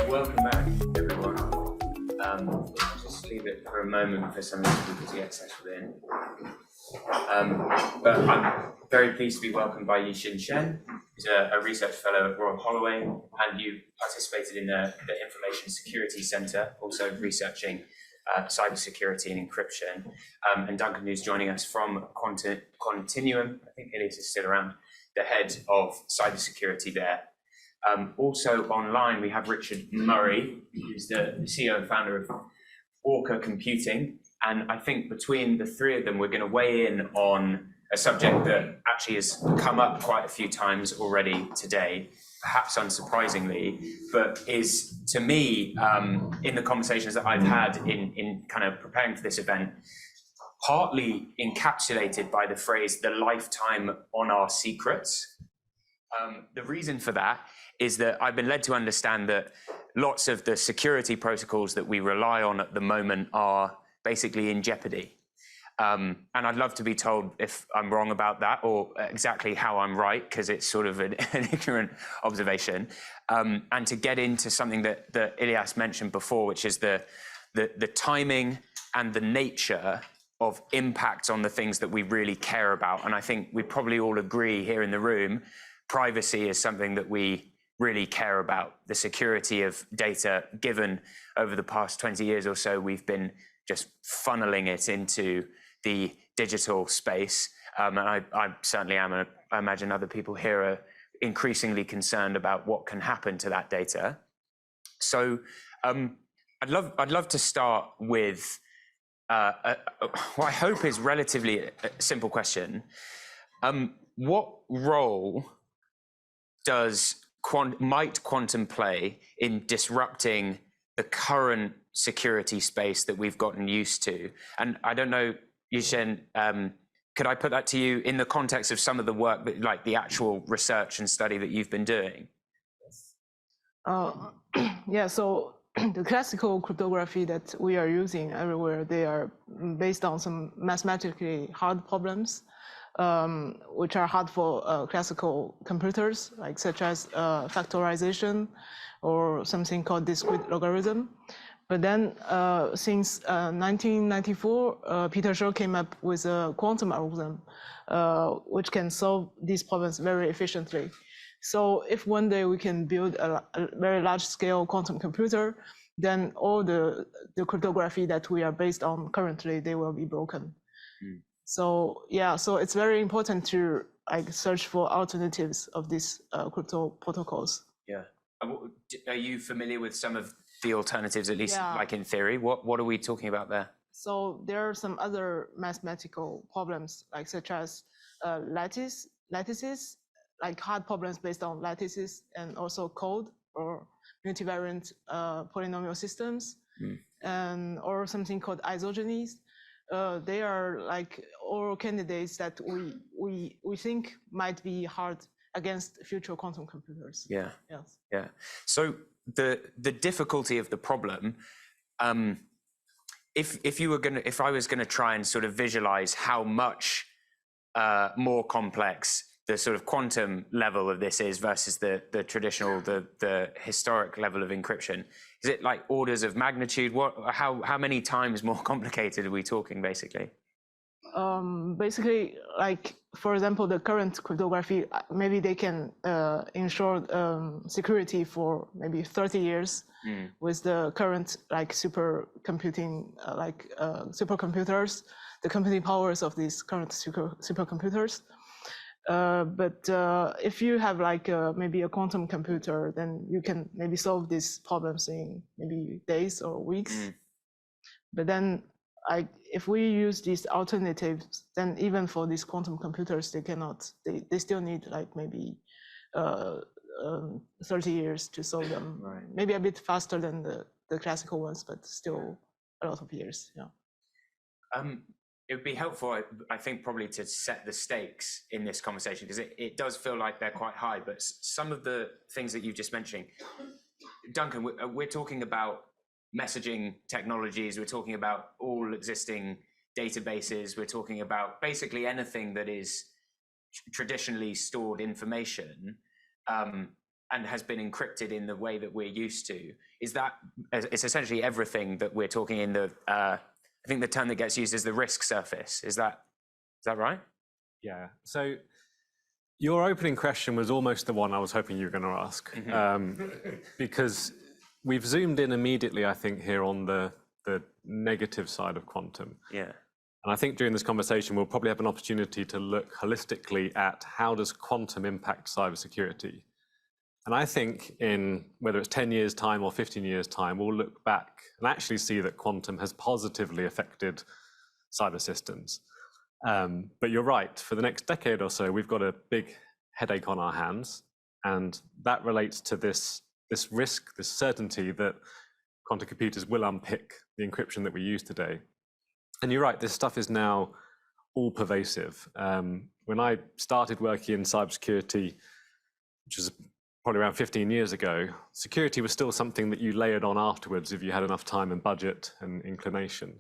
Welcome back, everyone. I'll just leave it for a moment for some of the people to get settled in. But I'm very pleased to be welcomed by Yixin Shen, who's a research fellow at Royal Holloway, and you participated in the Information Security Centre, also researching cybersecurity and encryption. And Duncan, who's joining us from Continuum, I think Elias is still around, the head of cybersecurity there. Also online, we have Richard Murray, who's the CEO and founder of Orca Computing. And I think between the three of them, we're going to weigh in on a subject that actually has come up quite a few times already today, perhaps unsurprisingly, but is, to me, in the conversations that I've had in kind of preparing for this event, partly encapsulated by the phrase, the lifetime on our secrets. The reason for that is that I've been led to understand that lots of the security protocols that we rely on at the moment are basically in jeopardy. And I'd love to be told if I'm wrong about that or exactly how I'm right, because it's sort of an ignorant observation. And to get into something that Elias mentioned before, which is the timing and the nature of impacts on the things that we really care about. And I think we probably all agree here in the room, privacy is something that we really care about. The security of data, given over the past 20 years or so, we've been just funneling it into the digital space. And I certainly am, and I imagine other people here are increasingly concerned about what can happen to that data. So I'd love to start with what I hope is relatively a simple question. What role might quantum play in disrupting the current security space that we've gotten used to? And I don't know, Yixin, could I put that to you in the context of some of the work, that, like the actual research and study that you've been doing? Yeah, so the classical cryptography that we are using everywhere, they are based on some mathematically hard problems, which are hard for classical computers, like such as factorization or something called discrete logarithm. But then since 1994, Peter Shor came up with a quantum algorithm, which can solve these problems very efficiently. So if one day we can build a very large-scale quantum computer, then all the cryptography that we are based on currently, they will be broken. Mm. So yeah, so it's very important to search for alternatives of these crypto protocols. Yeah. Are you familiar with some of the alternatives, at least like in theory? What are we talking about there? So there are some other mathematical problems, like such as lattices, like hard problems based on lattices, and also code or multivariant polynomial systems, and or something called isogenies. They are like all candidates that we think might be hard against future quantum computers. Yeah. Yes. Yeah. So the difficulty of the problem, if I was gonna try and sort of visualize how much more complex the sort of quantum level of this is versus the traditional, the historic level of encryption, is it like orders of magnitude? How many times more complicated are we talking, basically? Basically, like, for example, the current cryptography, maybe they can ensure security for maybe 30 years with the current like supercomputing, supercomputers, the computing powers of these current supercomputers. But if you have like maybe a quantum computer, then you can maybe solve these problems in maybe days or weeks. But then if we use these alternatives, then even for these quantum computers, they cannot, they still need like maybe 30 years to solve them. Right. Maybe a bit faster than the classical ones, but still a lot of years. Yeah. It would be helpful, I think, probably to set the stakes in this conversation, because it does feel like they're quite high, but some of the things that you've just mentioned, Duncan, we're talking about messaging technologies, we're talking about all existing databases, we're talking about basically anything that is traditionally stored information and has been encrypted in the way that we're used to. Is that, it's essentially everything that we're talking in the, I think the term that gets used is the risk surface. Is that right? Yeah, so your opening question was almost the one I was hoping you were going to ask, because we've zoomed in immediately, I think, here on the negative side of quantum. Yeah. And I think during this conversation, we'll probably have an opportunity to look holistically at how does quantum impact cybersecurity. And I think in whether it's 10 years' time or 15 years' time, we'll look back and actually see that quantum has positively affected cyber systems. But you're right, for the next decade or so, we've got a big headache on our hands. And that relates to this risk, this certainty that quantum computers will unpick the encryption that we use today. And you're right, this stuff is now all pervasive. When I started working in cybersecurity, which was probably around 15 years ago, security was still something that you layered on afterwards if you had enough time and budget and inclination.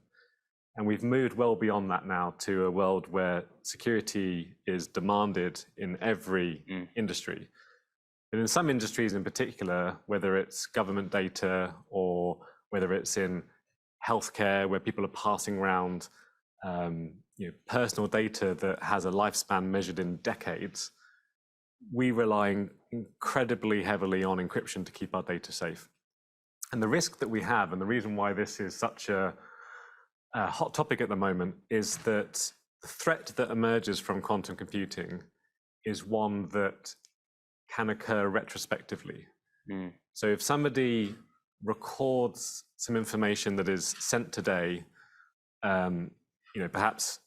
And we've moved well beyond that now to a world where security is demanded in every industry. And in some industries in particular, whether it's government data or whether it's in healthcare, where people are passing around personal data that has a lifespan measured in decades, we rely incredibly heavily on encryption to keep our data safe. And the risk that we have, and the reason why this is such a hot topic at the moment, is that the threat that emerges from quantum computing is one that can occur retrospectively. So if somebody records some information that is sent today, perhaps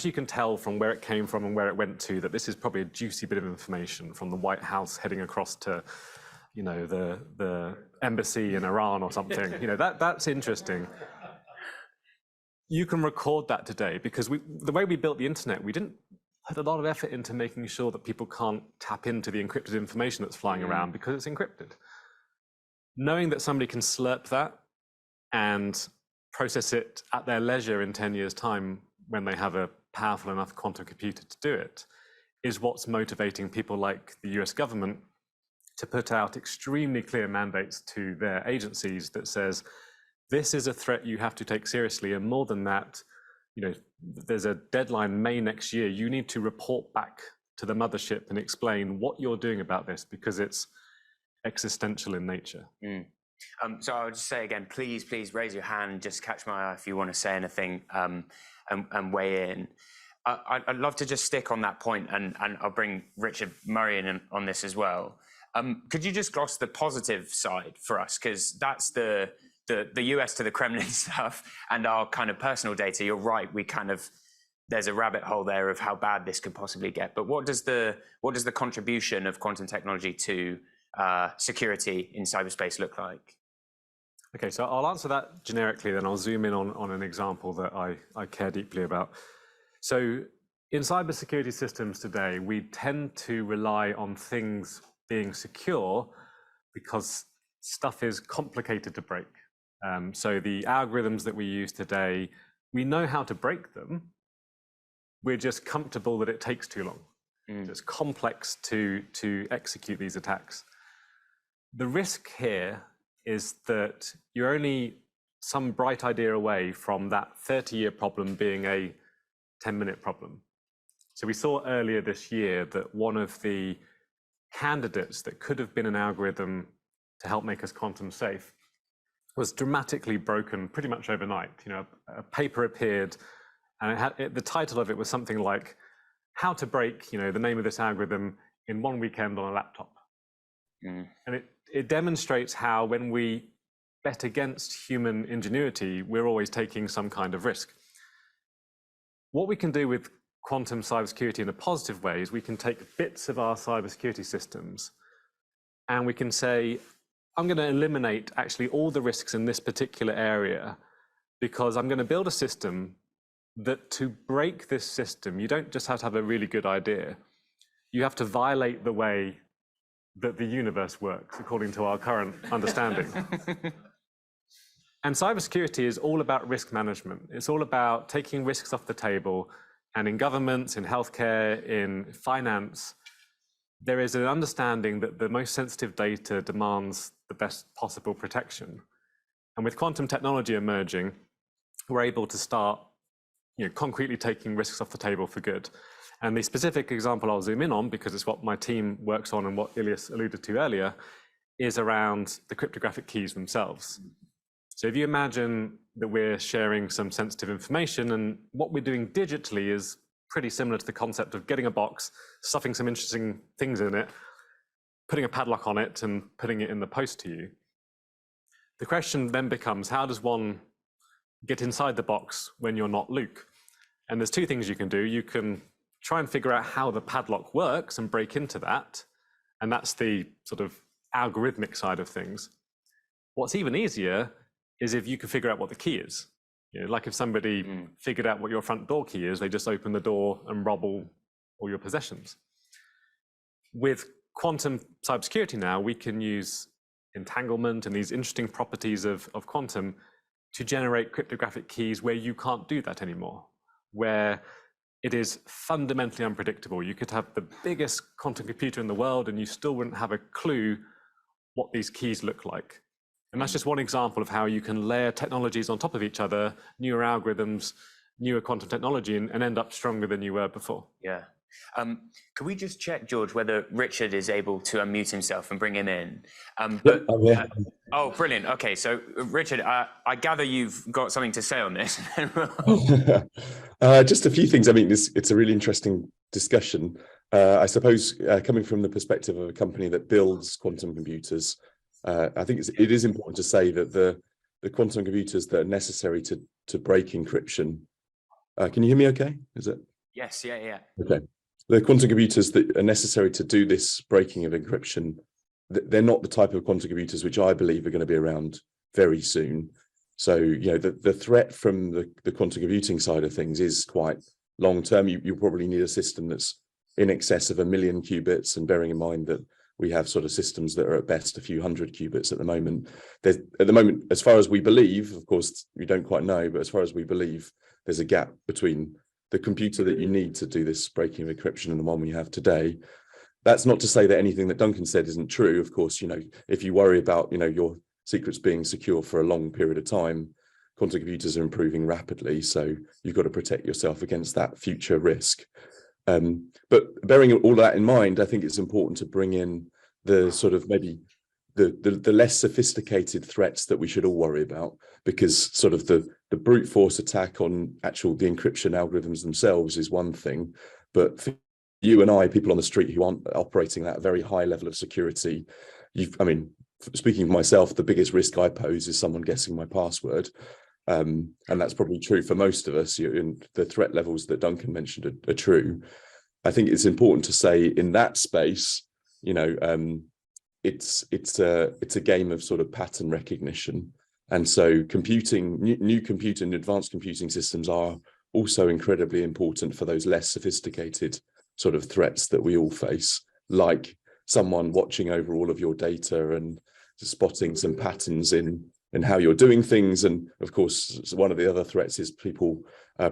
you can tell from where it came from and where it went to that this is probably a juicy bit of information from the White House heading across to, the embassy in Iran or something. That's interesting. You can record that today because the way we built the internet, we didn't put a lot of effort into making sure that people can't tap into the encrypted information that's flying around because it's encrypted. Knowing that somebody can slurp that and process it at their leisure in 10 years' time when they have a powerful enough quantum computer to do it is what's motivating people like the US government to put out extremely clear mandates to their agencies that says, this is a threat you have to take seriously. And more than that, there's a deadline May next year. You need to report back to the mothership and explain what you're doing about this because it's existential in nature. So I'll just say again, please raise your hand, just catch my eye if you want to say anything and weigh in. I'd love to just stick on that point, and I'll bring Richard Murray in on this as well. Could you just gloss the positive side for us? Because that's the US to the Kremlin stuff and our kind of personal data. You're right, there's a rabbit hole there of how bad this could possibly get. But what does the contribution of quantum technology to security in cyberspace look like? Okay, so I'll answer that generically, then I'll zoom in on an example that I care deeply about. So in cybersecurity systems today, we tend to rely on things being secure because stuff is complicated to break. So the algorithms that we use today, we know how to break them. We're just comfortable that it takes too long. It's complex to execute these attacks. The risk here is that you're only some bright idea away from that 30-year problem being a 10-minute problem. So we saw earlier this year that one of the candidates that could have been an algorithm to help make us quantum safe was dramatically broken pretty much overnight. A paper appeared and the title of it was something like how to break, the name of this algorithm in one weekend on a laptop. And it demonstrates how when we bet against human ingenuity, we're always taking some kind of risk. What we can do with quantum cybersecurity in a positive way is we can take bits of our cybersecurity systems and we can say, I'm going to eliminate actually all the risks in this particular area because I'm going to build a system that to break this system, you don't just have to have a really good idea. You have to violate the way that the universe works according to our current understanding. And cybersecurity is all about risk management. It's all about taking risks off the table And in governments, in healthcare, in finance, there is an understanding that the most sensitive data demands the best possible protection. And with quantum technology emerging, we're able to start concretely taking risks off the table for good. And the specific example I'll zoom in on, because it's what my team works on and what Ilias alluded to earlier, is around the cryptographic keys themselves. So if you imagine that we're sharing some sensitive information, and what we're doing digitally is pretty similar to the concept of getting a box, stuffing some interesting things in it, putting a padlock on it, and putting it in the post to you. The question then becomes, how does one get inside the box when you're not Luke? And there's two things you can do. You can try and figure out how the padlock works and break into that. And that's the sort of algorithmic side of things. What's even easier is if you can figure out what the key is. Like if somebody figured out what your front door key is, they just open the door and rob all your possessions. With quantum cybersecurity now, we can use entanglement and these interesting properties of quantum to generate cryptographic keys where you can't do that anymore, where it is fundamentally unpredictable. You could have the biggest quantum computer in the world and you still wouldn't have a clue what these keys look like. And that's just one example of how you can layer technologies on top of each other, newer algorithms, newer quantum technology, and end up stronger than you were before. Yeah. Could we just check, George, whether Richard is able to unmute himself and bring him in? Oh, brilliant. Okay, so Richard, I gather you've got something to say on this. Just a few things. I mean, it's a really interesting discussion. I suppose coming from the perspective of a company that builds quantum computers, I think it is important to say that the quantum computers that are necessary to break encryption. Can you hear me okay? Is it? Yes, yeah. Okay. The quantum computers that are necessary to do this breaking of encryption, they're not the type of quantum computers which I believe are going to be around very soon. So, the threat from the quantum computing side of things is quite long term. You probably need a system that's in excess of 1 million qubits, and bearing in mind that we have sort of systems that are at best a few hundred qubits at the moment. As far as we believe, of course, we don't quite know, but as far as we believe, there's a gap between the computer that you need to do this breaking of encryption and the one we have today. That's not to say that anything that Duncan said isn't true. Of course, if you worry about, your secrets being secure for a long period of time, quantum computers are improving rapidly. So you've got to protect yourself against that future risk. But bearing all that in mind, I think it's important to bring in the sort of maybe the less sophisticated threats that we should all worry about, because sort of the brute force attack on the encryption algorithms themselves is one thing, but for you and I, people on the street who aren't operating at a very high level of security, speaking for myself, the biggest risk I pose is someone guessing my password. And that's probably true for most of us. The threat levels that Duncan mentioned are true. I think it's important to say in that space, it's a game of sort of pattern recognition. And so new computing, advanced computing systems are also incredibly important for those less sophisticated sort of threats that we all face, like someone watching over all of your data and spotting some patterns in how you're doing things. And of course, one of the other threats is people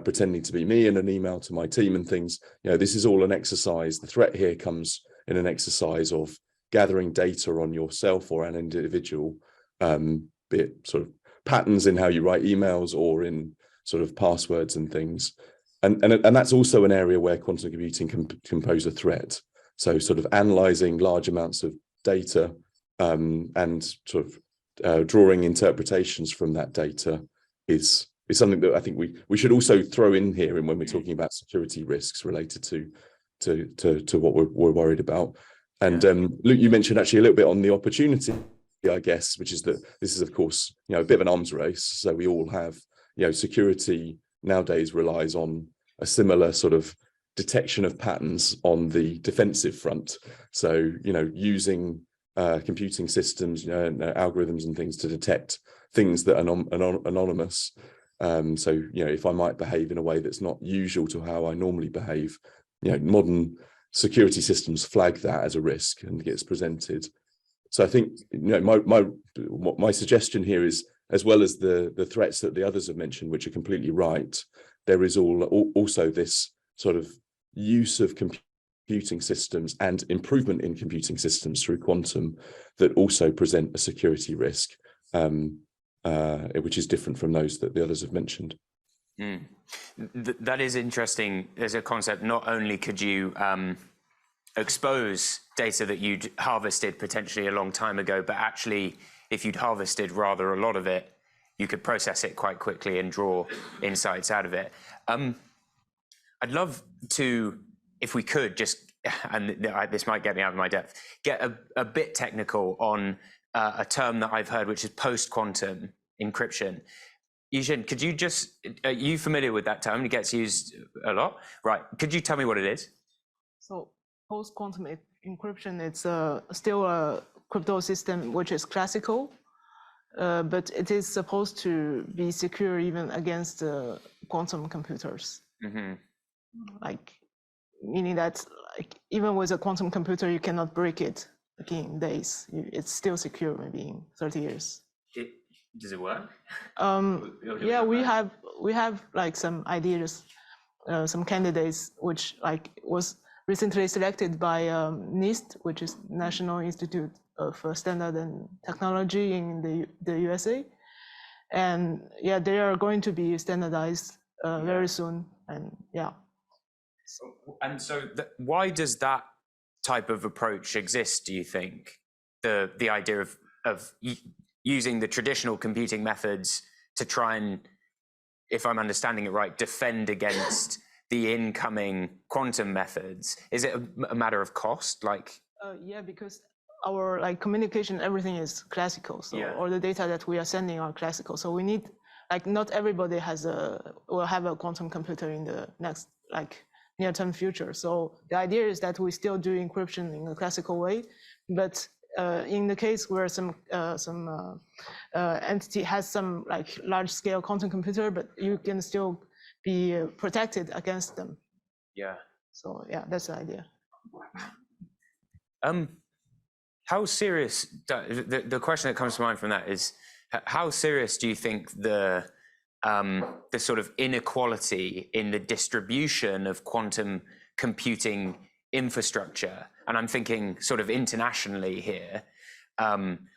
pretending to be me in an email to my team and things. This is all an exercise. The threat here comes in an exercise of gathering data on yourself or an individual, be it sort of patterns in how you write emails or in sort of passwords and things. And that's also an area where quantum computing can pose a threat. So sort of analyzing large amounts of data and sort of drawing interpretations from that data is something that I think we should also throw in here, and when we're talking about security risks related to what we're worried about. And Luke, you mentioned actually a little bit on the opportunity, I guess, which is that this is, of course, a bit of an arms race. So we all have, security nowadays relies on a similar sort of detection of patterns on the defensive front. So, using computing systems, algorithms and things to detect things that are anonymous. So, if I might behave in a way that's not usual to how I normally behave, modern security systems flag that as a risk and gets presented. So I think, my suggestion here is, as well as the threats that the others have mentioned, which are completely right, there is also this sort of use of computing systems and improvement in computing systems through quantum that also present a security risk, which is different from those that the others have mentioned. That is interesting as a concept. Not only could you expose data that you'd harvested potentially a long time ago, but actually, if you'd harvested rather a lot of it, you could process it quite quickly and draw insights out of it. I'd love to, if we could, just, and this might get me out of my depth, get a bit technical on a term that I've heard, which is post-quantum encryption. Yixin, could you just, are you familiar with that term? It gets used a lot. Right, could you tell me what it is? So post-quantum encryption, it's still a crypto system which is classical, but it is supposed to be secure even against quantum computers. Like, meaning that like, even with a quantum computer, you cannot break it like in days. It's still secure maybe in 30 years. Does it work? Yeah, we have like some ideas, some candidates, which like was recently selected by NIST, which is National Institute of Standard and Technology in the USA, and yeah, they are going to be standardized very soon, and yeah. And so, why does that type of approach exist? Do you think the idea of using the traditional computing methods to try and, if I'm understanding it right, defend against the incoming quantum methods? Is it a matter of cost? Like, yeah, because our like communication, everything is classical. So all the data that we are sending are classical. So we need, like, not everybody will have a quantum computer in the next like near-term future. So the idea is that we still do encryption in a classical way, but in the case where some entity has some like large-scale quantum computer, but you can still be protected against them. Yeah. So yeah, that's the idea. How serious? The question that comes to mind from that is, how serious do you think the sort of inequality in the distribution of quantum computing infrastructure, and I'm thinking sort of internationally here,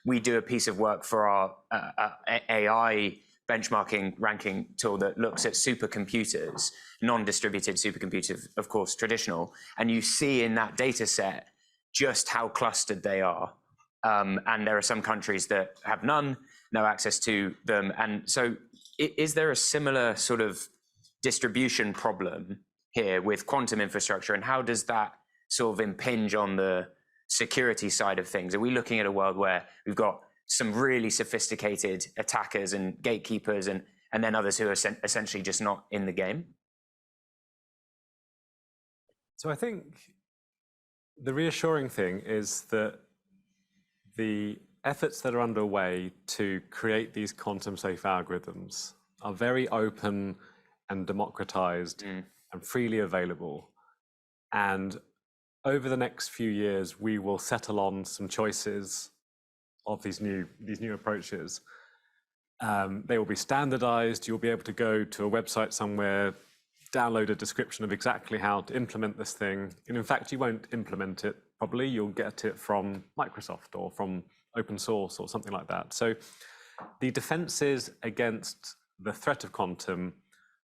we do a piece of work for our AI benchmarking ranking tool that looks at supercomputers, non-distributed supercomputers, of course, traditional, and you see in that data set just how clustered they are. And there are some countries that have no access to them. And so is there a similar sort of distribution problem here with quantum infrastructure, and how does that sort of impinge on the security side of things? Are we looking at a world where we've got some really sophisticated attackers and gatekeepers and then others who are essentially just not in the game? So I think the reassuring thing is that the efforts that are underway to create these quantum safe algorithms are very open and democratized and freely available. And over the next few years, we will settle on some choices of these new approaches. They will be standardized. You'll be able to go to a website somewhere, download a description of exactly how to implement this thing. And in fact, you won't implement it probably. You'll get it from Microsoft or from open source or something like that. So the defenses against the threat of quantum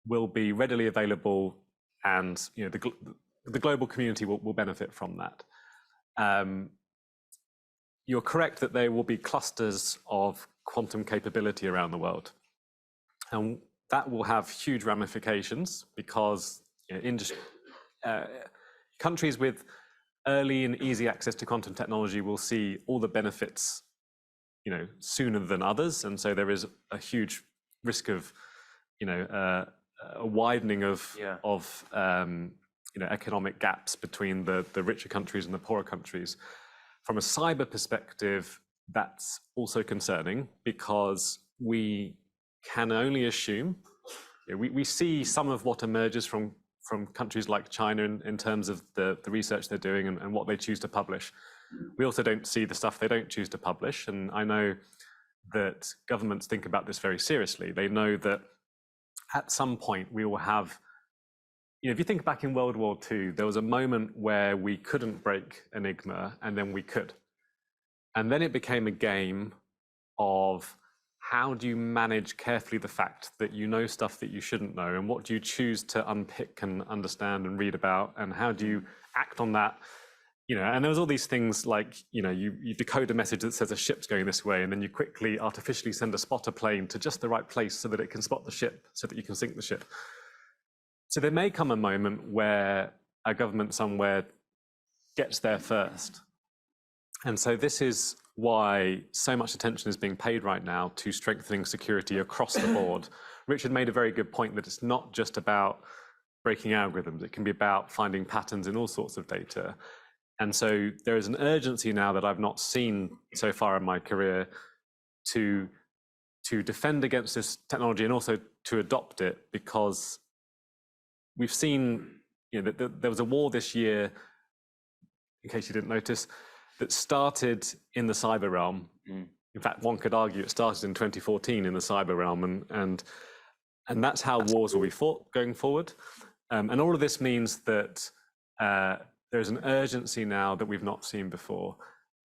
will be readily available, and the global community will benefit from that. You're correct that there will be clusters of quantum capability around the world. And that will have huge ramifications because countries with early and easy access to quantum technology will see all the benefits, sooner than others, and so there is a huge risk of, a widening of economic gaps between the richer countries and the poorer countries. From a cyber perspective, that's also concerning because we can only assume, we see some of what emerges from countries like China in terms of the research they're doing and what they choose to publish. We also don't see the stuff they don't choose to publish. And I know that governments think about this very seriously. They know that at some point we will have if you think back in World War II, there was a moment where we couldn't break Enigma, and then we could. And then it became a game of how do you manage carefully the fact that you know stuff that you shouldn't know, and what do you choose to unpick and understand and read about, and how do you act on that? And there was all these things like, you decode a message that says a ship's going this way, and then you quickly artificially send a spotter plane to just the right place so that it can spot the ship, so that you can sink the ship. So there may come a moment where a government somewhere gets there first. And so this is why so much attention is being paid right now to strengthening security across the board. Richard made a very good point that it's not just about breaking algorithms. It can be about finding patterns in all sorts of data. And so there is an urgency now that I've not seen so far in my career to defend against this technology and also to adopt it, because we've seen, that there was a war this year, in case you didn't notice, that started in the cyber realm. In fact, one could argue it started in 2014 in the cyber realm, and that's how wars will be fought going forward. And all of this means that there's an urgency now that we've not seen before.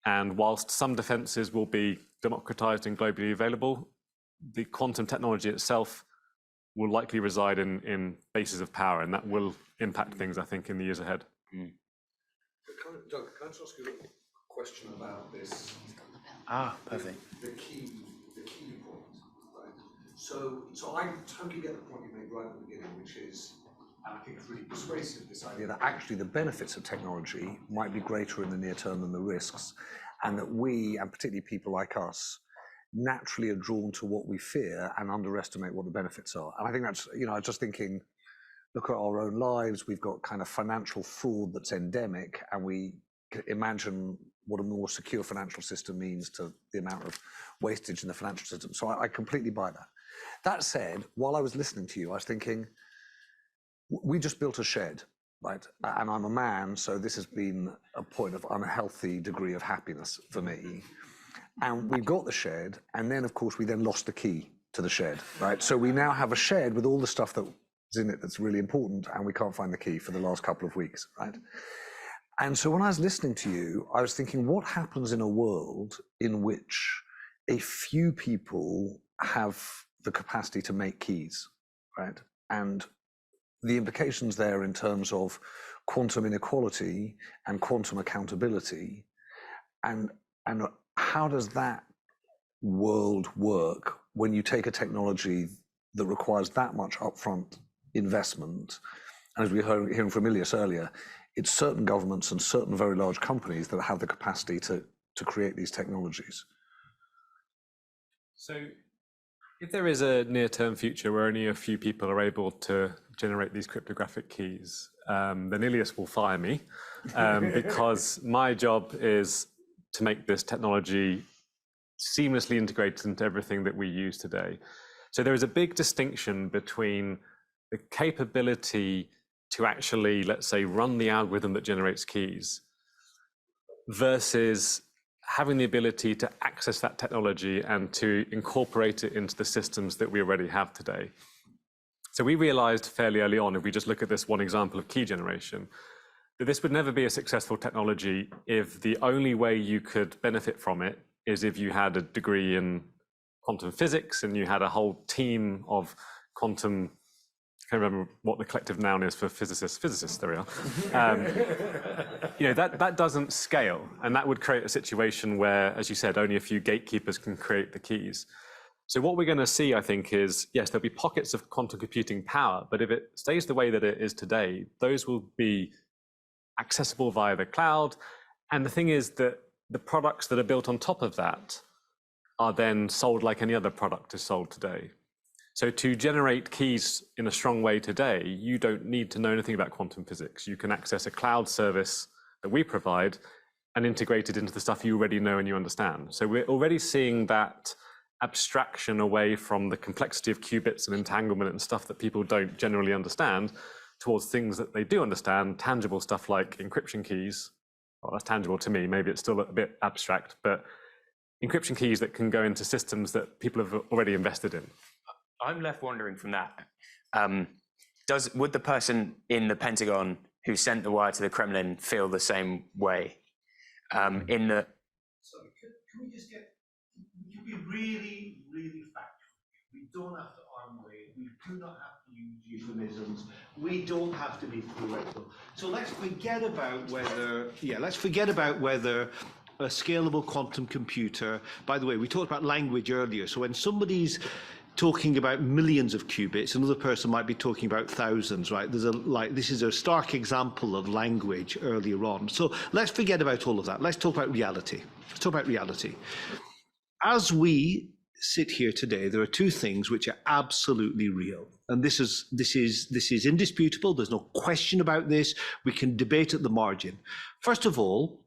And whilst some defenses will be democratized and globally available, the quantum technology itself will likely reside in bases of power, and that will impact things, I think, in the years ahead. Doug, can I just ask you a question about this? Perfect. The key point, right? So I totally get the point you made right at the beginning, which is, and I think it's really persuasive, this idea that actually the benefits of technology might be greater in the near term than the risks, and that we, and particularly people like us, naturally are drawn to what we fear and underestimate what the benefits are. And I think that's, I was just thinking, look at our own lives. We've got kind of financial fraud that's endemic, and we imagine what a more secure financial system means to the amount of wastage in the financial system. So I completely buy that. That said, while I was listening to you, I was thinking, we just built a shed, right? And I'm a man, so this has been a point of unhealthy degree of happiness for me. And we got the shed, and then of course we then lost the key to the shed, right? So we now have a shed with all the stuff that's in it that's really important, and we can't find the key for the last couple of weeks, right? And so when I was listening to you, I was thinking, what happens in a world in which a few people have the capacity to make keys, right? And the implications there in terms of quantum inequality and quantum accountability, and how does that world work when you take a technology that requires that much upfront investment? And as we heard hearing from Ilias earlier, it's certain governments and certain very large companies that have the capacity to create these technologies. So if there is a near-term future where only a few people are able to generate these cryptographic keys, then Ilias will fire me, because my job is to make this technology seamlessly integrated into everything that we use today. So there is a big distinction between the capability to actually, let's say, run the algorithm that generates keys versus having the ability to access that technology and to incorporate it into the systems that we already have today. So we realized fairly early on, if we just look at this one example of key generation, that this would never be a successful technology if the only way you could benefit from it is if you had a degree in quantum physics and you had a whole team of quantum, I can't remember what the collective noun is for physicists, there we are. That doesn't scale, and that would create a situation where, as you said, only a few gatekeepers can create the keys. So what we're going to see, I think, is, yes, there'll be pockets of quantum computing power, but if it stays the way that it is today, those will be accessible via the cloud. And the thing is that the products that are built on top of that are then sold like any other product is sold today. So to generate keys in a strong way today, you don't need to know anything about quantum physics. You can access a cloud service that we provide and integrate it into the stuff you already know and you understand. So we're already seeing that abstraction away from the complexity of qubits and entanglement and stuff that people don't generally understand towards things that they do understand, tangible stuff like encryption keys. Well, that's tangible to me. Maybe it's still a bit abstract, but encryption keys that can go into systems that people have already invested in. I'm left wondering from that. would the person in the Pentagon who sent the wire to the Kremlin feel the same way? Sorry, can we just we can be really, really factual. We don't have to arm wave. We do not have to use euphemisms. We don't have to be theoretical. So let's forget about whether, a scalable quantum computer, by the way, we talked about language earlier. So when somebody's talking about millions of qubits, another person might be talking about thousands, right? This is a stark example of language earlier on. So let's forget about all of that. Let's talk about reality. Let's talk about reality. As we sit here today, there are two things which are absolutely real. And this is indisputable. There's no question about this. We can debate at the margin. First of all,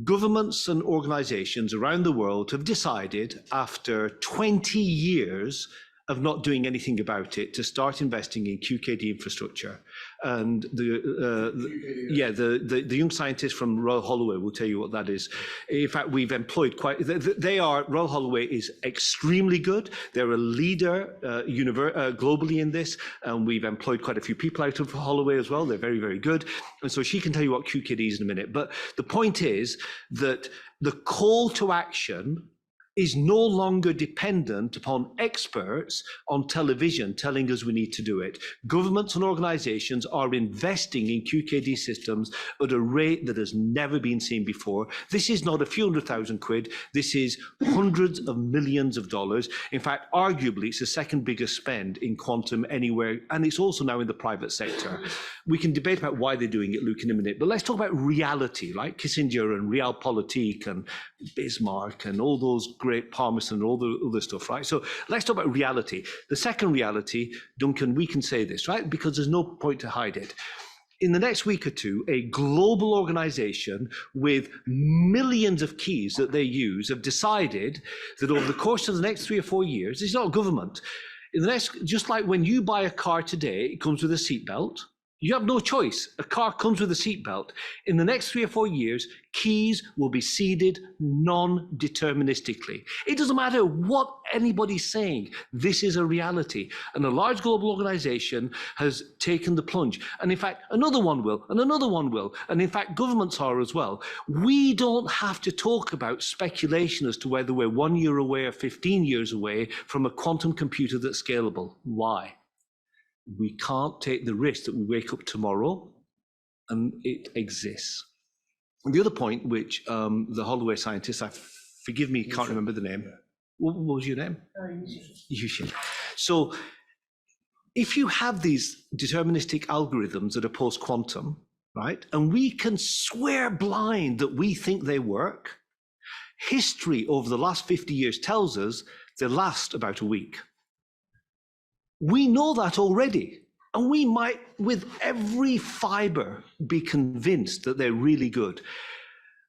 governments and organizations around the world have decided, after 20 years of not doing anything about it, to start investing in QKD infrastructure. And the young scientists from Royal Holloway will tell you what that is. In fact, we've employed Royal Holloway is extremely good. They're a leader globally in this, and we've employed quite a few people out of Holloway as well. They're very, very good. And so she can tell you what QKD is in a minute. But the point is that the call to action is no longer dependent upon experts on television telling us we need to do it. Governments and organizations are investing in QKD systems at a rate that has never been seen before. This is not a few £100,000. This is hundreds of millions of dollars. In fact, arguably, it's the second biggest spend in quantum anywhere, and it's also now in the private sector. We can debate about why they're doing it, Luke, in a minute, but let's talk about reality, right? Kissinger and Realpolitik and Bismarck and all those great Palmerston and all the other stuff, right? So let's talk about reality. The second reality, Duncan, we can say this, right? Because there's no point to hide it. In the next week or two, a global organization with millions of keys that they use have decided that over the course of the next 3 or 4 years, it's not a government. In the next, just like when you buy a car today, it comes with a seatbelt. You have no choice. A car comes with a seatbelt. In the next 3 or 4 years, keys will be ceded non-deterministically. It doesn't matter what anybody's saying. This is a reality. And a large global organization has taken the plunge. And in fact, another one will, and another one will. And in fact, governments are as well. We don't have to talk about speculation as to whether we're 1 year away or 15 years away from a quantum computer that's scalable. Why? We can't take the risk that we wake up tomorrow and it exists. And the other point, which the Holloway scientists, forgive me, can't remember the name. What was your name? Yushin. So if you have these deterministic algorithms that are post-quantum, right, and we can swear blind that we think they work, history over the last 50 years tells us they last about a week. We know that already, and we might, with every fiber, be convinced that they're really good.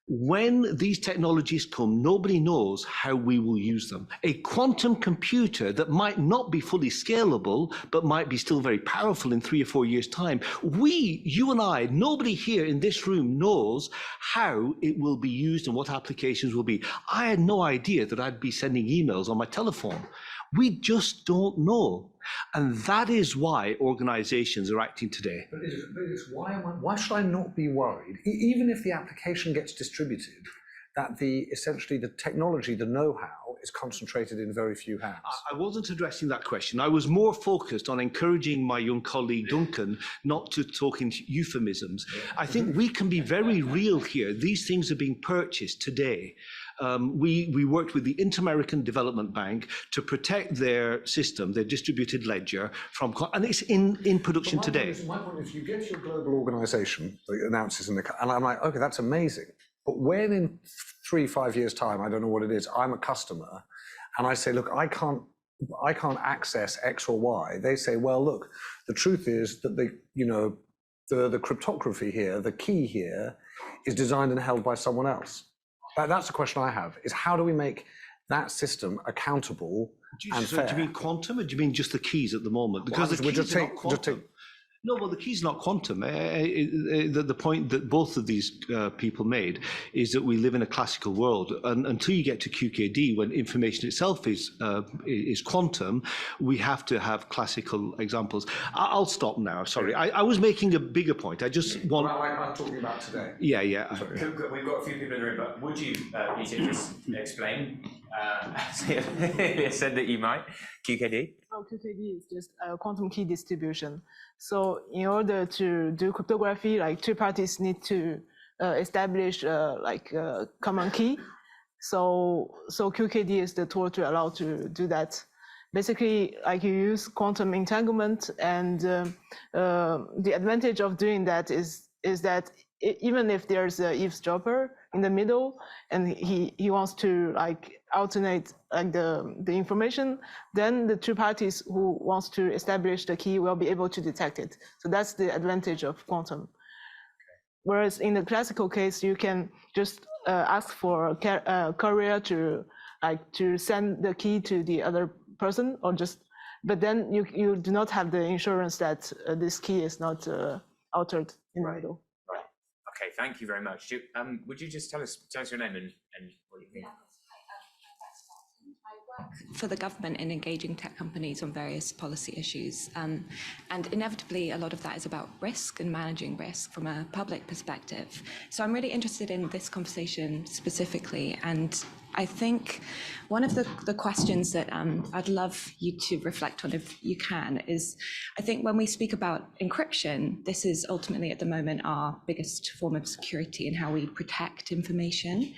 When these technologies come, nobody knows how we will use them. A quantum computer that might not be fully scalable, but might be still very powerful in 3 or 4 years' time. You and I, nobody here in this room knows how it will be used and what applications will be. I had no idea that I'd be sending emails on my telephone. We just don't know. And that is why organizations are acting today. But it's why should I not be worried, even if the application gets distributed, that essentially the technology, the know-how is concentrated in very few hands? I wasn't addressing that question. I was more focused on encouraging my young colleague Duncan not to talk in euphemisms. I think we can be very real here. These things are being purchased today. We worked with the Inter-American Development Bank to protect their system, their distributed ledger, from, and it's in production today. My point is, you get your global organization that announces and I'm like, okay, that's amazing. But when in 3 or 5 years' time, I don't know what it is, I'm a customer, and I say, look, I can't access X or Y. They say, well, look, the truth is that the cryptography here, the key here, is designed and held by someone else. That's the question I have, is how do we make that system accountable and fair? Do you mean quantum, or do you mean just the keys at the moment? Because the keys are not quantum. No, well, the key's not quantum. The point that both of these people made is that we live in a classical world, and until you get to QKD, when information itself is quantum, we have to have classical examples. I'll stop now. Sorry, I was making a bigger point. I just want. Well, I'm talking about today. Yeah, yeah. We've got a few people in the room, but would you, Peter, just explain? Said that you might. QKD? Oh, QKD is just a quantum key distribution. So in order to do cryptography, like two parties need to establish like a common key. So QKD is the tool to allow to do that. Basically, like you use quantum entanglement, and the advantage of doing that is that even if there's a eavesdropper in the middle and he wants to like alternate like the information, then the two parties who wants to establish the key will be able to detect it. So that's the advantage of quantum. Whereas in the classical case, you can just ask for a courier to send the key to the other person, or just, but then you do not have the insurance that this key is not altered in the middle. Okay, thank you very much. Would you just tell us your name and what you think? I work for the government in engaging tech companies on various policy issues. And inevitably, a lot of that is about risk and managing risk from a public perspective. So I'm really interested in this conversation specifically. And I think one of the questions that I'd love you to reflect on, if you can, is I think when we speak about encryption, this is ultimately at the moment our biggest form of security and how we protect information.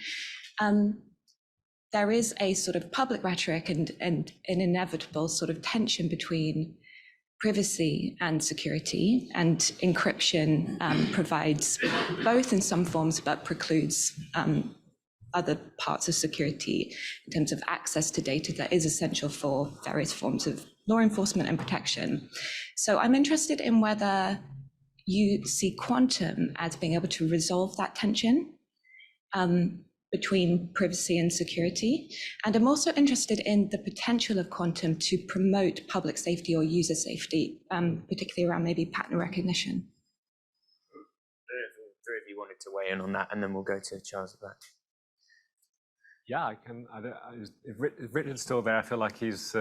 There is a sort of public rhetoric and an inevitable sort of tension between privacy and security, and encryption provides both in some forms, but precludes other parts of security in terms of access to data that is essential for various forms of law enforcement and protection. So I'm interested in whether you see quantum as being able to resolve that tension between privacy and security. And I'm also interested in the potential of quantum to promote public safety or user safety, particularly around maybe pattern recognition. Three of you wanted to weigh in on that, and then we'll go to Charles at that. Yeah, I can. If Richard's still there, I feel like he's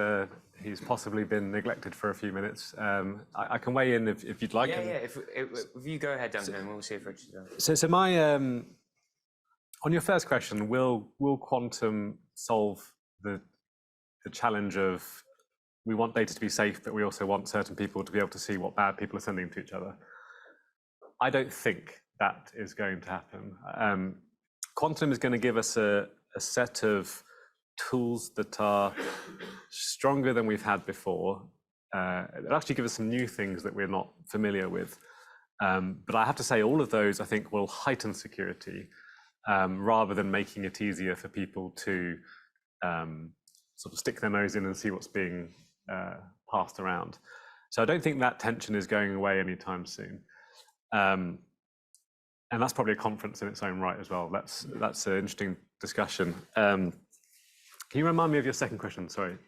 possibly been neglected for a few minutes. I can weigh in if you'd like. Yeah. If you go ahead, Duncan, and we'll see if Richard's there. So my on your first question, will quantum solve the challenge of we want data to be safe, but we also want certain people to be able to see what bad people are sending to each other? I don't think that is going to happen. Quantum is going to give us a set of tools that are stronger than we've had before. It'll actually give us some new things that we're not familiar with. But I have to say, all of those, I think, will heighten security rather than making it easier for people to sort of stick their nose in and see what's being passed around. So I don't think that tension is going away anytime soon. And that's probably a conference in its own right as well. That's an interesting discussion. Can you remind me of your second question? Sorry. About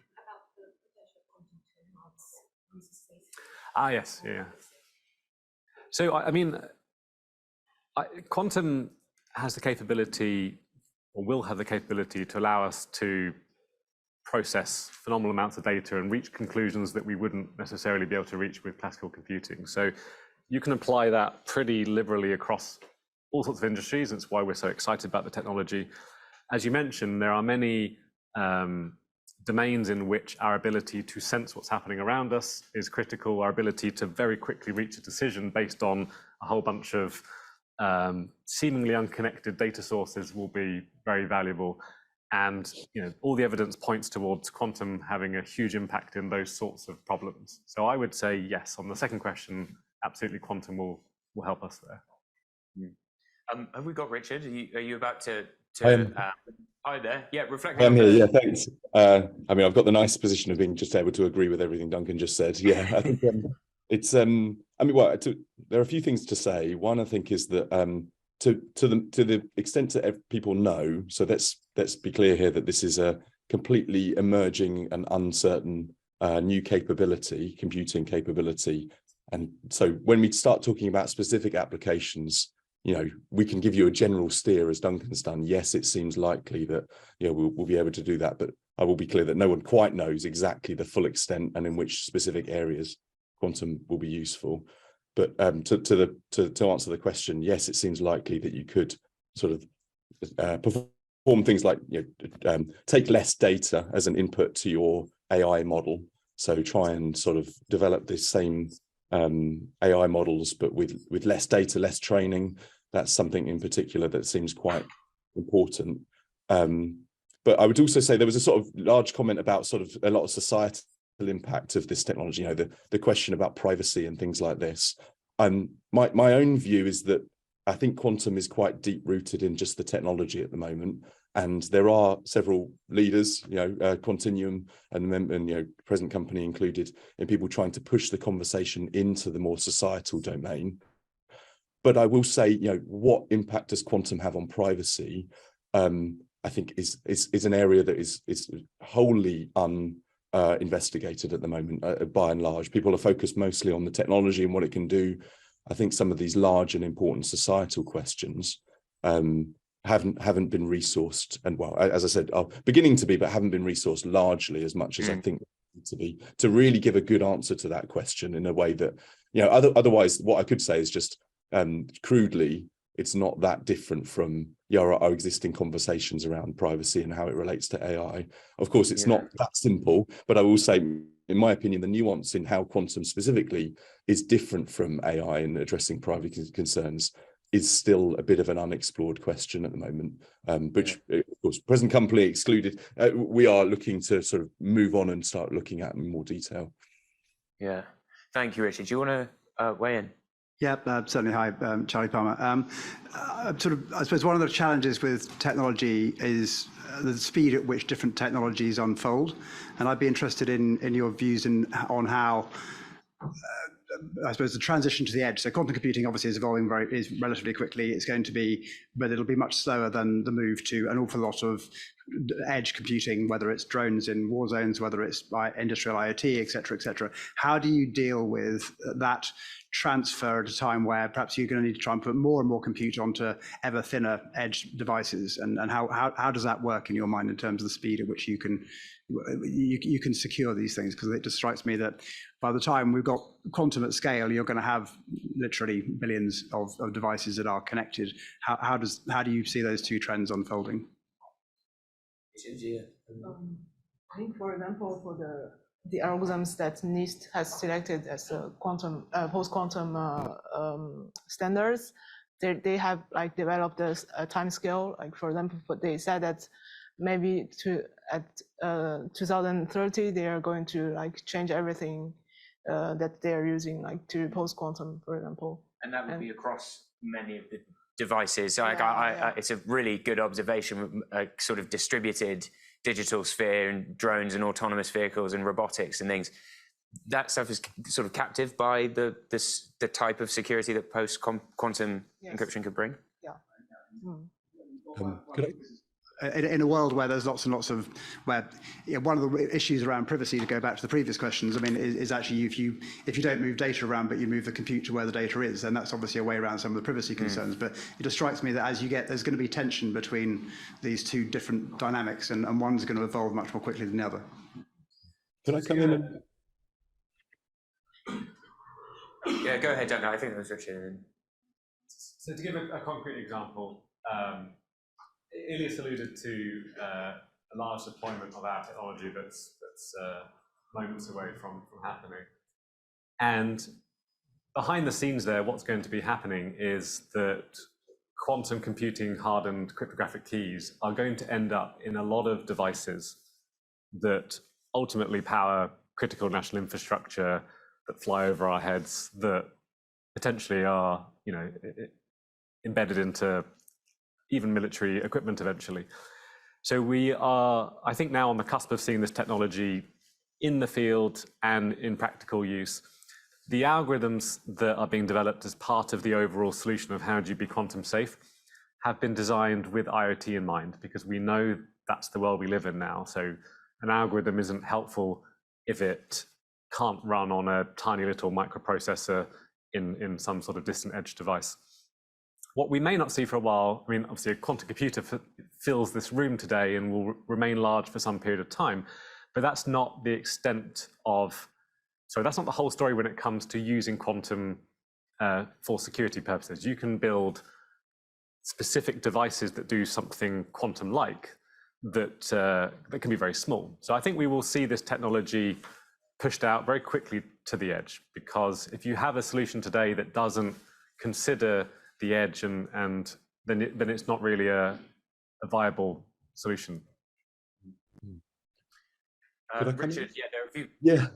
the potential of quantum to enhance user safety. Ah, yes, yeah. So I mean, quantum has the capability, or will have the capability, to allow us to process phenomenal amounts of data and reach conclusions that we wouldn't necessarily be able to reach with classical computing. So you can apply that pretty liberally across all sorts of industries. That's why we're so excited about the technology. As you mentioned, there are many domains in which our ability to sense what's happening around us is critical. Our ability to very quickly reach a decision based on a whole bunch of seemingly unconnected data sources will be very valuable. And all the evidence points towards quantum having a huge impact in those sorts of problems. So I would say yes, on the second question, absolutely quantum will help us there. Have we got Richard? Are you about to hi there. Yeah, reflect. I'm here. Yeah, thanks. I mean, I've got the nice position of being just able to agree with everything Duncan just said. Yeah, I think it's. I mean, well, there are a few things to say. One, I think, is that to the extent that people know. So let's be clear here that this is a completely emerging and uncertain new capability, computing capability. And so when we start talking about specific applications, we can give you a general steer, as Duncan's done. Yes, it seems likely that we'll be able to do that, but I will be clear that no one quite knows exactly the full extent and in which specific areas quantum will be useful. But to answer the question, yes, it seems likely that you could sort of perform things like take less data as an input to your AI model. So try and sort of develop this same AI models, but with less data, less training. That's something in particular that seems quite important. But I would also say there was a sort of large comment about sort of a lot of societal impact of this technology, the question about privacy and things like this. My own view is that I think quantum is quite deep rooted in just the technology at the moment. And there are several leaders, Quantinuum and present company included, in people trying to push the conversation into the more societal domain. But I will say, what impact does quantum have on privacy? I think is an area that is wholly investigated at the moment. By and large, people are focused mostly on the technology and what it can do. I think some of these large and important societal questions haven't been resourced, and well, as I said, are beginning to be, but haven't been resourced largely as much as I think to be, to really give a good answer to that question in a way that otherwise what I could say is just crudely, it's not that different from our existing conversations around privacy and how it relates to AI. Of course, it's not that simple, but I will say, in my opinion, the nuance in how quantum specifically is different from AI in addressing privacy concerns is still a bit of an unexplored question at the moment, which, of course, present company excluded, we are looking to sort of move on and start looking at in more detail. Yeah, thank you, Richard. Do you want to weigh in? Yeah, certainly. Hi, Charlie Palmer. I suppose one of the challenges with technology is the speed at which different technologies unfold, and I'd be interested in your views on how I suppose the transition to the edge. So quantum computing obviously is evolving relatively quickly. It's going to be, but it'll be much slower than the move to an awful lot of edge computing, whether it's drones in war zones, whether it's by industrial IoT, et cetera, et cetera. How do you deal with that transfer at a time where perhaps you're going to need to try and put more and more compute onto ever thinner edge devices? And how does that work in your mind in terms of the speed at which you can secure these things? Because it just strikes me that by the time we've got quantum at scale, you're going to have literally billions of devices that are connected. How do you see those two trends unfolding? I think, for example, for the algorithms that NIST has selected as quantum post-quantum standards, they have developed a time scale. Like, for example, they said that maybe at 2030 they are going to change everything that they are using to post-quantum, for example. And that would be across many of the devices. So it's a really good observation, a sort of distributed digital sphere and drones and autonomous vehicles and robotics and things. That stuff is sort of captive by the type of security that post-quantum encryption could bring. Could I? In a world where there's lots and lots of, where one of the issues around privacy, to go back to the previous questions, I mean, is actually if you don't move data around, but you move the compute to where the data is, then that's obviously a way around some of the privacy concerns. But it just strikes me that as there's going to be tension between these two different dynamics, and one's going to evolve much more quickly than the other. Can I come in and? Yeah, go ahead, Duncan. I think that was Richard. So to give a concrete example, Ilias alluded to a large deployment of our technology that's moments away from happening. And behind the scenes there, what's going to be happening is that quantum computing hardened cryptographic keys are going to end up in a lot of devices that ultimately power critical national infrastructure that fly over our heads, that potentially are, embedded into even military equipment eventually. So we are, I think, now on the cusp of seeing this technology in the field and in practical use. The algorithms that are being developed as part of the overall solution of how do you be quantum safe have been designed with IoT in mind, because we know that's the world we live in now. So an algorithm isn't helpful if it can't run on a tiny little microprocessor in some sort of distant edge device. What we may not see for a while, I mean, obviously a quantum computer fills this room today and will remain large for some period of time, but that's not the extent of, so that's not the whole story when it comes to using quantum for security purposes. You can build specific devices that do something quantum-like that can be very small. So I think we will see this technology pushed out very quickly to the edge, because if you have a solution today that doesn't consider the edge, and then it's not really a viable solution. Richard, yeah, there are a few. Yeah.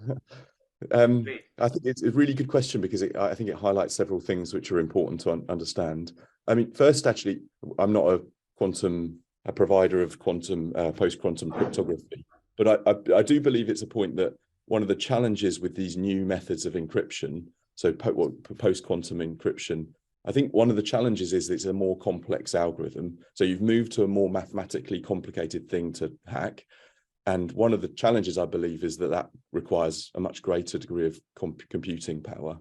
I think it's a really good question, because I think it highlights several things which are important to understand. I mean, first, actually, I'm not a provider of quantum post-quantum cryptography, but I do believe it's a point that one of the challenges with these new methods of encryption, so post-quantum encryption, I think one of the challenges is it's a more complex algorithm. So you've moved to a more mathematically complicated thing to hack. And one of the challenges, I believe, is that requires a much greater degree of computing power.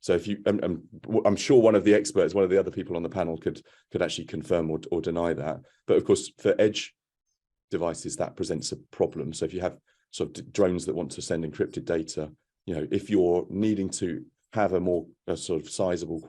So if you, I'm sure one of the experts, one of the other people on the panel could actually confirm or deny that. But of course, for edge devices, that presents a problem. So if you have sort of drones that want to send encrypted data, you know, if you're needing to have a sort of sizable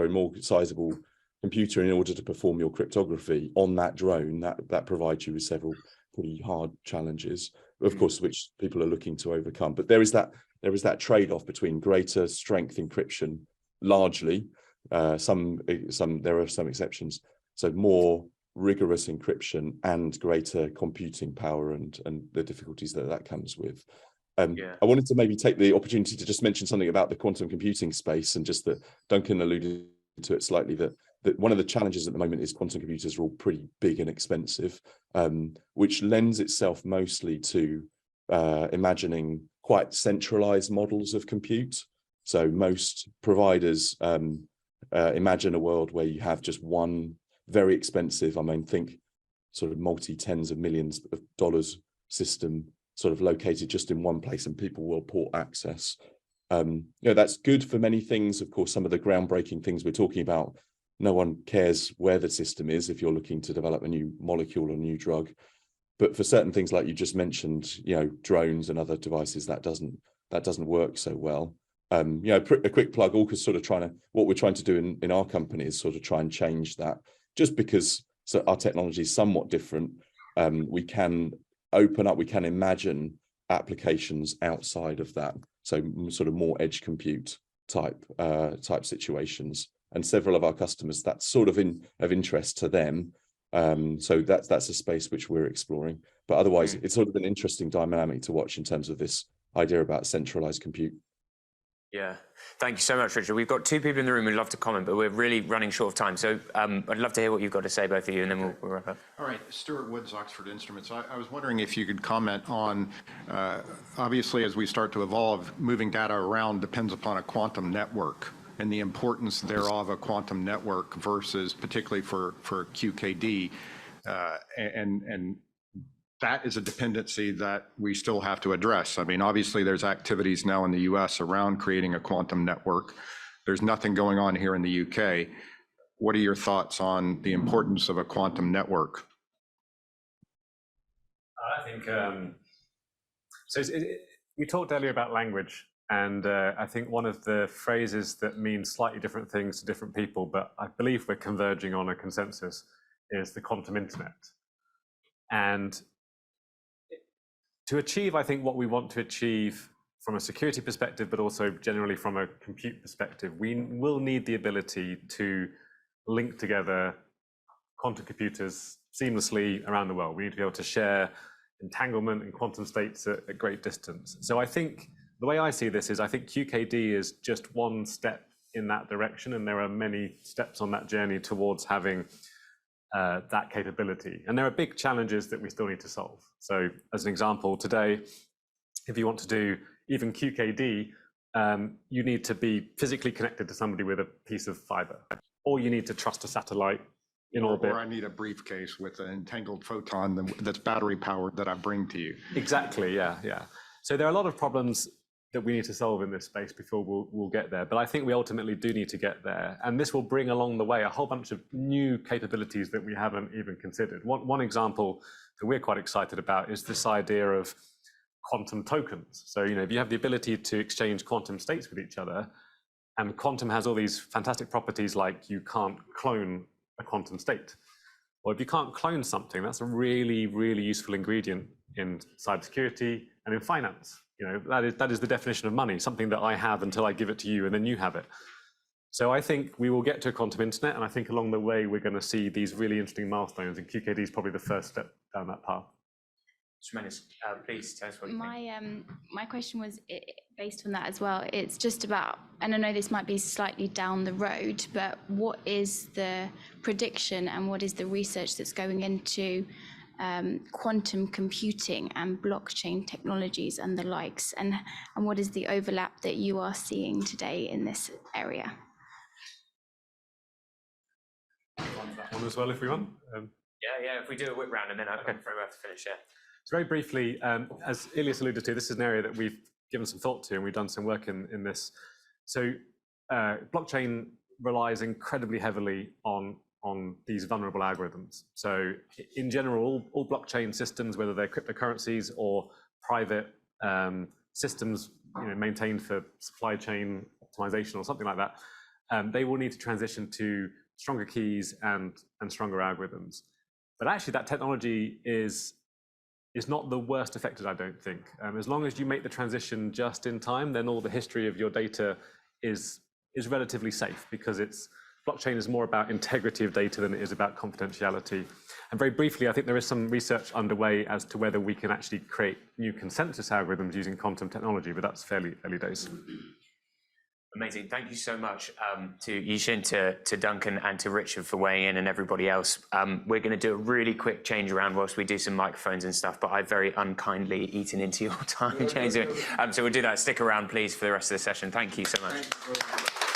more sizable computer in order to perform your cryptography on that drone, that provides you with several pretty hard challenges, of course, which people are looking to overcome. But there is that trade-off between greater strength encryption, largely, there are some exceptions, so more rigorous encryption and greater computing power and the difficulties that comes with. I wanted to maybe take the opportunity to just mention something about the quantum computing space, and just that Duncan alluded to it slightly, that one of the challenges at the moment is quantum computers are all pretty big and expensive, which lends itself mostly to imagining quite centralized models of compute. So most providers imagine a world where you have just one very expensive, I mean, think sort of multi-tens of millions of dollars system sort of located just in one place, and people will port access. You know, that's good for many things. Of course, some of the groundbreaking things we're talking about, no one cares where the system is if you're looking to develop a new molecule or new drug. But for certain things like you just mentioned, you know, drones and other devices, that doesn't work so well. You know, a quick plug, AUKUS sort of what we're trying to do in our company is sort of try and change that, just because our technology is somewhat different. We can open up, we can imagine applications outside of that. So sort of more edge compute type situations, and several of our customers, that's sort of of interest to them. So that's a space which we're exploring. But otherwise, it's sort of an interesting dynamic to watch in terms of this idea about centralized compute. Yeah, thank you so much, Richard. We've got two people in the room who'd love to comment, but we're really running short of time. So I'd love to hear what you've got to say, both of you, and then we'll wrap up. All right, Stuart Woods, Oxford Instruments. I was wondering if you could comment on, obviously, as we start to evolve, moving data around depends upon a quantum network, and the importance thereof, a quantum network versus particularly for QKD, and that is a dependency that we still have to address. I mean, obviously there's activities now in the US around creating a quantum network. There's nothing going on here in the UK. What are your thoughts on the importance of a quantum network? I think, we talked earlier about language, and I think one of the phrases that means slightly different things to different people, but I believe we're converging on a consensus, is the quantum internet. And to achieve, I think, what we want to achieve from a security perspective, but also generally from a compute perspective, we will need the ability to link together quantum computers seamlessly around the world. We need to be able to share entanglement and quantum states at great distance. So I think the way I see this is, I think QKD is just one step in that direction, and there are many steps on that journey towards having that capability. And there are big challenges that we still need to solve. So as an example, today, if you want to do even QKD, you need to be physically connected to somebody with a piece of fiber, or you need to trust a satellite in orbit. Or I need a briefcase with an entangled photon that's battery powered that I bring to you. Exactly, yeah. So there are a lot of problems that we need to solve in this space before we'll get there. But I think we ultimately do need to get there. And this will bring along the way a whole bunch of new capabilities that we haven't even considered. One example that we're quite excited about is this idea of quantum tokens. So, if you have the ability to exchange quantum states with each other, and quantum has all these fantastic properties like you can't clone a quantum state. Well, if you can't clone something, that's a really, really useful ingredient in cybersecurity and in finance. That is the definition of money, something that I have until I give it to you and then you have it. So I think we will get to a quantum internet, and I think along the way we're going to see these really interesting milestones, and QKD is probably the first step down that path. Tremendous. Please tell us what you think. My question was based on that as well. It's just about, and I know this might be slightly down the road, but what is the prediction and what is the research that's going into quantum computing and blockchain technologies and the likes, and what is the overlap that you are seeing today in this area? That one as well, if we want. Yeah, if we do a whip round and then I'll throw out to finish. So very briefly, as Ilias alluded to, this is an area that we've given some thought to, and we've done some work in this. So blockchain relies incredibly heavily on these vulnerable algorithms. So in general, all blockchain systems, whether they're cryptocurrencies or private systems, maintained for supply chain optimization or something like that, they will need to transition to stronger keys and stronger algorithms. But actually, that technology is not the worst affected, I don't think. As long as you make the transition just in time, then all the history of your data is relatively safe, because blockchain is more about integrity of data than it is about confidentiality. And very briefly, I think there is some research underway as to whether we can actually create new consensus algorithms using quantum technology, but that's fairly early days. Amazing. Thank you so much to Yixin, to Duncan, and to Richard for weighing in, and everybody else. We're going to do a really quick change around whilst we do some microphones and stuff, but I've very unkindly eaten into your time changing. So we'll do that. Stick around, please, for the rest of the session. Thank you so much.